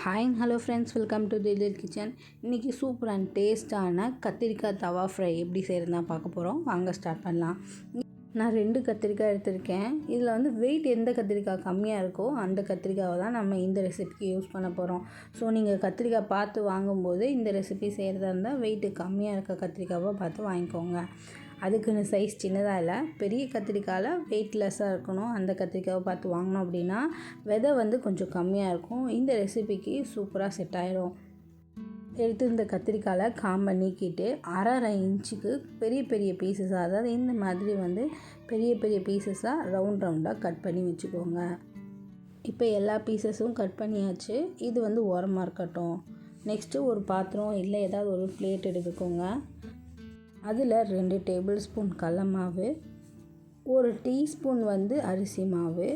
Hi hello friends, welcome to திடீர் kitchen. இன்றைக்கி super and டேஸ்ட்டான கத்திரிக்காய் தவா ஃப்ரை எப்படி செய்கிறதுனா பார்க்க போகிறோம். வாங்க ஸ்டார்ட் பண்ணலாம். நான் 2 கத்திரிக்காய் எடுத்திருக்கேன். இதில் வந்து வெயிட் எந்த கத்திரிக்காய் கம்மியாக இருக்கோ அந்த கத்திரிக்காவை தான் நம்ம இந்த ரெசிபிக்கு யூஸ் பண்ண போகிறோம். ஸோ நீங்கள் கத்திரிக்காய் பார்த்து வாங்கும்போது இந்த ரெசிபி செய்கிறதா இருந்தால் வெயிட்டு கம்மியாக இருக்க கத்திரிக்காவை பார்த்து வாங்கிக்கோங்க. அதுக்குன்னு சைஸ் சின்னதாக இல்லை, பெரிய கத்திரிக்காயில் வெயிட்லெஸ்ஸாக இருக்கணும். அந்த கத்திரிக்காவை பார்த்து வாங்கினோம் அப்படின்னா விதை வந்து கொஞ்சம் கம்மியாக இருக்கும். இந்த ரெசிபிக்கு சூப்பராக செட் ஆகிடும். எடுத்து இந்த கத்திரிக்காயில் காம்பை நீக்கிட்டு 1/2 இன்ச்சுக்கு பெரிய பெரிய பீசஸாக, அதாவது இந்த மாதிரி வந்து பெரிய பெரிய பீசஸாக ரவுண்டாக கட் பண்ணி வச்சுக்கோங்க. இப்போ எல்லா பீசஸும் கட் பண்ணியாச்சு. இது வந்து ஓரமாக இருக்கட்டும். நெக்ஸ்ட்டு ஒரு பாத்திரம் இல்லை ஏதாவது ஒரு பிளேட் எடுத்துக்கோங்க. அதில் 2 டேபிள் ஸ்பூன் கடல மாவு, 1 டீஸ்பூன் வந்து அரிசி மாவு,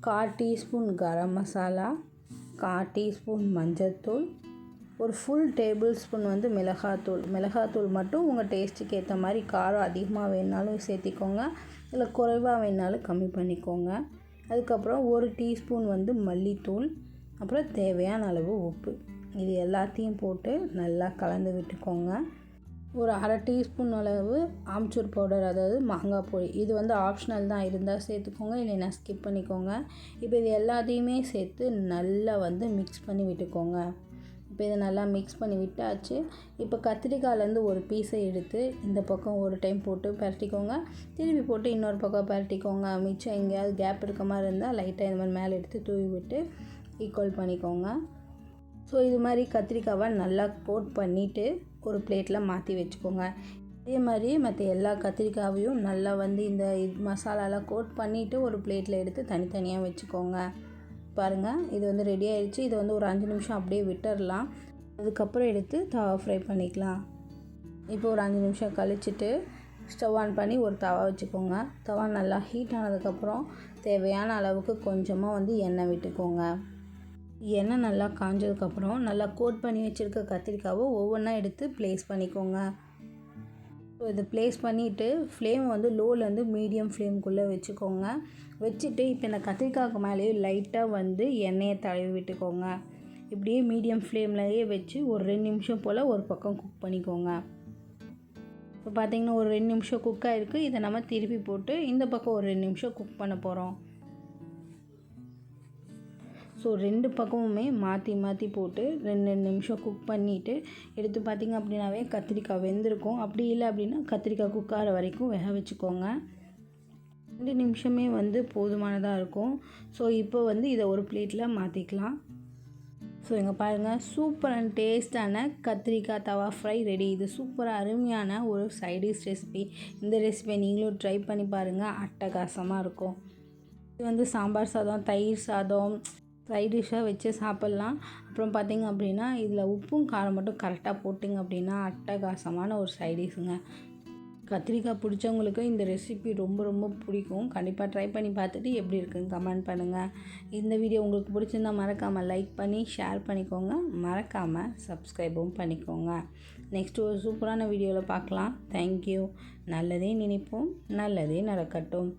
1/4 டீஸ்பூன் கரம் மசாலா, 1/4 டீஸ்பூன் மஞ்சள்தூள், ஒரு ஃபுல் டேபிள் ஸ்பூன் வந்து மிளகாத்தூள் மட்டும் உங்கள் டேஸ்ட்டுக்கு ஏற்ற மாதிரி காரம் அதிகமாக வேணாலும் சேர்த்திக்கோங்க, இல்லை குறைவாக வேணாலும் கம்மி பண்ணிக்கோங்க. அதுக்கப்புறம் 1 டீஸ்பூன் வந்து மல்லித்தூள், அப்புறம் தேவையான அளவு உப்பு. இது எல்லாத்தையும் போட்டு நல்லா கலந்து விட்டுக்கோங்க. ஒரு 1/2 டீஸ்பூன் அளவு ஆம்ச்சூர் பவுடர், அதாவது மாங்காய் பொடி. இது வந்து ஆப்ஷனல் தான், இருந்தால் சேர்த்துக்கோங்க, இல்லைன்னா ஸ்கிப் பண்ணிக்கோங்க. இப்போ இது எல்லாத்தையுமே சேர்த்து நல்லா வந்து மிக்ஸ் பண்ணி விட்டுக்கோங்க. இப்போ இதை நல்லா மிக்ஸ் பண்ணி விட்டாச்சு. இப்போ கத்திரிக்காயிலேருந்து ஒரு பீஸை எடுத்து இந்த பக்கம் ஒரு டைம் போட்டு பரட்டிக்கோங்க, திருப்பி போட்டு இன்னொரு பக்கம் பரட்டிக்கோங்க. மிச்சம் எங்கேயாவது கேப் இருக்க மாதிரி இருந்தால் லைட்டாக இந்த மாதிரி மேலே எடுத்து தூவி விட்டு ஈக்குவல் பண்ணிக்கோங்க. ஸோ இது மாதிரி கத்திரிக்காவை நல்லா கோட் பண்ணிவிட்டு ஒரு பிளேட்டில் மாற்றி வச்சுக்கோங்க. அதே மாதிரி மற்ற எல்லா கத்திரிக்காவையும் நல்லா வந்து இந்த மசாலாலாம் கோட் பண்ணிவிட்டு ஒரு பிளேட்டில் எடுத்து தனித்தனியாக வச்சுக்கோங்க. பாருங்கள், இது வந்து ரெடி ஆகிடுச்சு. இதை வந்து ஒரு 5 நிமிஷம் அப்படியே விட்டுடலாம். அதுக்கப்புறம் எடுத்து தவா ஃப்ரை பண்ணிக்கலாம். இப்போ ஒரு 5 நிமிஷம் கழிச்சிட்டு ஸ்டவ் ஆன் பண்ணி ஒரு தவா வச்சுக்கோங்க. தவா நல்லா ஹீட் ஆனதுக்கப்புறம் தேவையான அளவுக்கு கொஞ்சமாக வந்து எண்ணெய் விட்டுக்கோங்க. எண்ணெய் நல்லா காஞ்சதுக்கப்புறம் நல்லா கோட் பண்ணி வச்சுருக்க கத்திரிக்காவை ஒவ்வொன்றா எடுத்து ப்ளேஸ் பண்ணிக்கோங்க. ஸோ இதை ப்ளேஸ் பண்ணிவிட்டு ஃப்ளேம் வந்து லோலேருந்து மீடியம் ஃப்ளேமுக்குள்ளே வச்சுக்கோங்க. வச்சுட்டு இப்போ இந்த கத்திரிக்காய்க்கு மேலேயே லைட்டாக வந்து எண்ணெயை தடவி விட்டுக்கோங்க. இப்படியே மீடியம் ஃப்ளேம்லேயே வச்சு ஒரு 2 நிமிஷம் போல் ஒரு பக்கம் குக் பண்ணிக்கோங்க. இப்போ பார்த்திங்கன்னா ஒரு 2 நிமிஷம் குக் ஆகிருக்கு. இதை நம்ம திருப்பி போட்டு இந்த பக்கம் ஒரு 2 நிமிஷம் குக் பண்ண போகிறோம். ஸோ 2 பக்கமுமே மாற்றி போட்டு 2 நிமிஷம் குக் பண்ணிவிட்டு எடுத்து பார்த்திங்க அப்படின்னாவே கத்திரிக்காய் வெந்திருக்கும். அப்படி இல்லை அப்படின்னா கத்திரிக்காய் குக் ஆகிற வரைக்கும் வேக வச்சுக்கோங்க. 2 நிமிஷமே வந்து போதுமானதாக இருக்கும். ஸோ இப்போ வந்து இதை ஒரு பிளேட்டில் மாற்றிக்கலாம். ஸோ இங்கே பாருங்கள், சூப்பர் அண்ட் டேஸ்டான கத்திரிக்காய் தவா ஃப்ரை ரெடி. இது சூப்பராக அருமையான ஒரு சைடிஷ் ரெசிபி. இந்த ரெசிபியை நீங்களும் ட்ரை பண்ணி பாருங்கள், அட்டகாசமாக இருக்கும். இது வந்து சாம்பார் சாதம், தயிர் சாதம், சைட் டிஷ்ஷாக வச்சு சாப்பிட்லாம். அப்புறம் பார்த்திங்க அப்படின்னா இதில் உப்பும் காரம் மட்டும் கரெக்டாக போட்டிங்க அப்படின்னா அட்டகாசமான ஒரு சைட் டிஷ்ஷுங்க. கத்திரிக்காய் பிடிச்சவங்களுக்கு இந்த ரெசிபி ரொம்ப பிடிக்கும். கண்டிப்பாக ட்ரை பண்ணி பார்த்துட்டு எப்படி இருக்குன்னு கமெண்ட் பண்ணுங்கள். இந்த வீடியோ உங்களுக்கு பிடிச்சிருந்தால் மறக்காமல் லைக் பண்ணி ஷேர் பண்ணிக்கோங்க. மறக்காமல் சப்ஸ்கிரைபும் பண்ணிக்கோங்க. நெக்ஸ்ட்டு ஒரு சூப்பரான வீடியோவில் பார்க்கலாம். தேங்க்யூ. நல்லதே நினைப்போம், நல்லதே நடக்கட்டும்.